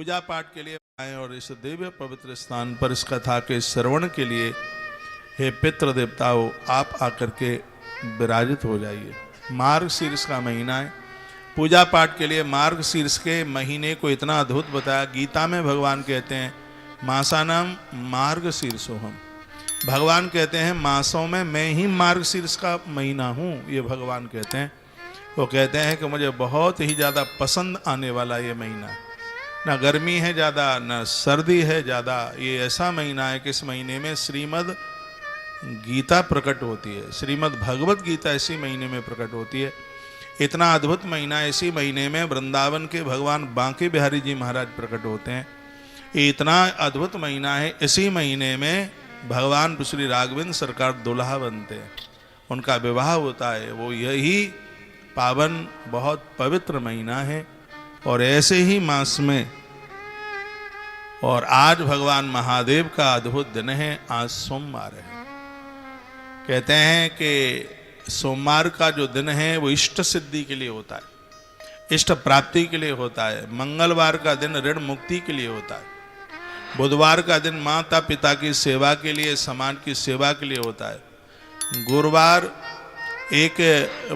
पूजा पाठ के लिए आए और इस दिव्य पवित्र स्थान पर इस कथा के श्रवण के लिए हे पितृ देवताओं आप आकर के विराजित हो जाइए। मार्गशीर्ष का महीना है, पूजा पाठ के लिए मार्गशीर्ष के महीने को इतना अद्भुत बताया। गीता में भगवान कहते हैं मासानाम मार्गशीर्षोहम, भगवान कहते हैं मासों में मैं ही मार्गशीर्ष का महीना हूँ, ये भगवान कहते हैं। वो कहते हैं कि मुझे बहुत ही ज़्यादा पसंद आने वाला ये महीना, ना गर्मी है ज़्यादा ना सर्दी है ज़्यादा। ये ऐसा महीना है कि इस महीने में श्रीमद् गीता प्रकट होती है, श्रीमद् भगवत गीता इसी महीने में प्रकट होती है। इतना अद्भुत महीना, इसी महीने में वृंदावन के भगवान बांके बिहारी जी महाराज प्रकट होते हैं। ये इतना अद्भुत महीना है, इसी महीने में भगवान श्री राघवेंद्र सरकार दुल्हा बनते हैं, उनका विवाह होता है। वो यही पावन बहुत पवित्र महीना है। और ऐसे ही मास में और आज भगवान महादेव का अद्भुत दिन है, आज सोमवार है। कहते हैं कि सोमवार का जो दिन है वो इष्ट सिद्धि के लिए होता है, इष्ट प्राप्ति के लिए होता है। मंगलवार का दिन ऋण मुक्ति के लिए होता है। बुधवार का दिन माता पिता की सेवा के लिए, समाज की सेवा के लिए होता है। गुरुवार एक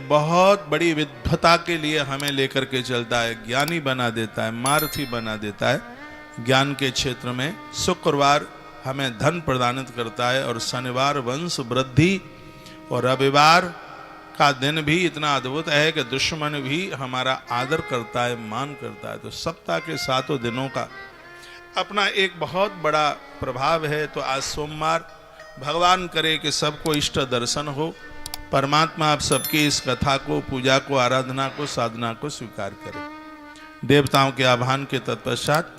बहुत बड़ी विद्वता के लिए हमें लेकर के चलता है, ज्ञानी बना देता है, मारुति बना देता है ज्ञान के क्षेत्र में। शुक्रवार हमें धन प्रदानित करता है और शनिवार वंश वृद्धि। और रविवार का दिन भी इतना अद्भुत है कि दुश्मन भी हमारा आदर करता है, मान करता है। तो सप्ताह के 7 दिनों का अपना एक बहुत बड़ा प्रभाव है। तो आज सोमवार, भगवान करे कि सबको इष्ट दर्शन हो, परमात्मा आप सबकी इस कथा को, पूजा को, आराधना को, साधना को स्वीकार करे। देवताओं के आह्वान के तत्पश्चात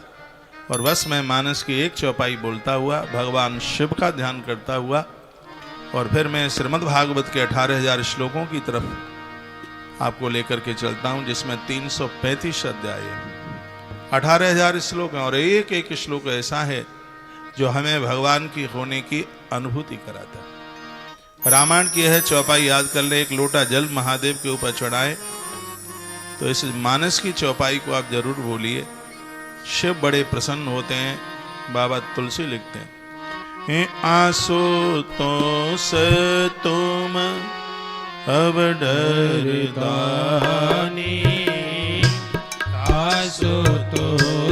और बस मैं मानस की एक चौपाई बोलता हुआ भगवान शिव का ध्यान करता हुआ और फिर मैं श्रीमद् भागवत के 18,000 श्लोकों की तरफ आपको लेकर के चलता हूं, जिसमें 335 अध्याय है, 18,000 श्लोक हैं। और एक एक श्लोक ऐसा है जो हमें भगवान की होने की अनुभूति कराता है। रामायण की है चौपाई याद कर ले, एक लोटा जल महादेव के ऊपर चढ़ाए। तो इस मानस की चौपाई को आप जरूर बोलिए, शिव बड़े प्रसन्न होते हैं। बाबा तुलसी लिखते हैं आंसू तो से तुम अब डरदानी, आंसू तो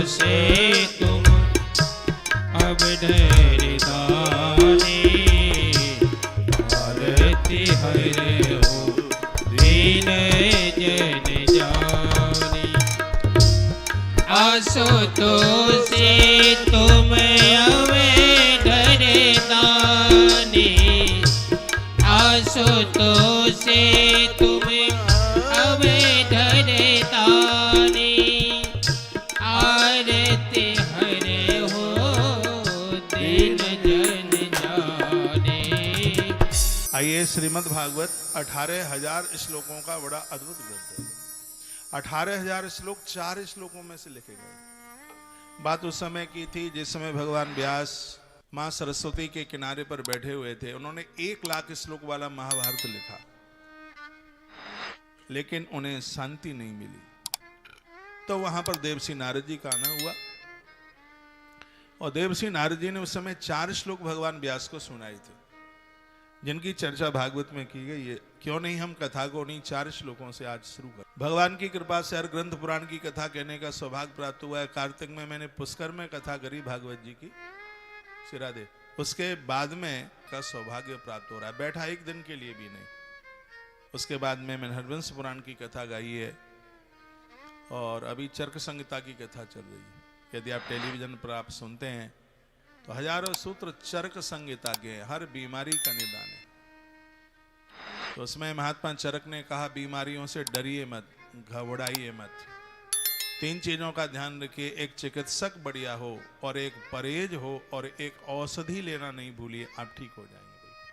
से तुम अब डरदानी, आरती हरे हो दीन जन जानी। आंसू तो से तुम अब डरदानी, आंसू तो से तुम अब डरदानी, आरती हरे हो दीन जन जाने। आइए श्रीमद् भागवत 18,000 श्लोकों का बड़ा अद्भुत ग्रंथ है। 18,000 श्लोक 4 श्लोकों में से लिखे गए। बात उस समय की थी जिस समय भगवान व्यास मां सरस्वती के किनारे पर बैठे हुए थे। उन्होंने 1 लाख श्लोक वाला महाभारत लिखा, लेकिन उन्हें शांति नहीं मिली। तो वहां पर देवसी नारद जी का आना हुआ और देवसी नारद जी ने उस समय 4 श्लोक भगवान व्यास को सुनाए थे, जिनकी चर्चा भागवत में की गई है। क्यों नहीं हम कथा को उन्हीं 4 श्लोकों से आज शुरू कर। भगवान की कृपा से हर ग्रंथ पुराण की कथा कहने का सौभाग्य प्राप्त हुआ है। कार्तिक में मैंने पुष्कर में कथा करी भागवत जी की, सिरादे, उसके बाद में का सौभाग्य प्राप्त हो रहा है, बैठा एक दिन के लिए भी नहीं। उसके बाद में मैंने हरवंश पुराण की कथा गाई है और अभी चरक संहिता की कथा चल रही है। यदि आप टेलीविजन पर आप सुनते हैं तो हजारों सूत्र चरक संहिता के हर बीमारी का निदान है। तो उसमें महात्मा चरक ने कहा बीमारियों से डरिए मत, घबराइए मत। 3 चीजों का ध्यान रखिए, एक चिकित्सक बढ़िया हो और एक परहेज हो और एक औषधि लेना नहीं भूलिए, आप ठीक हो जाएंगे।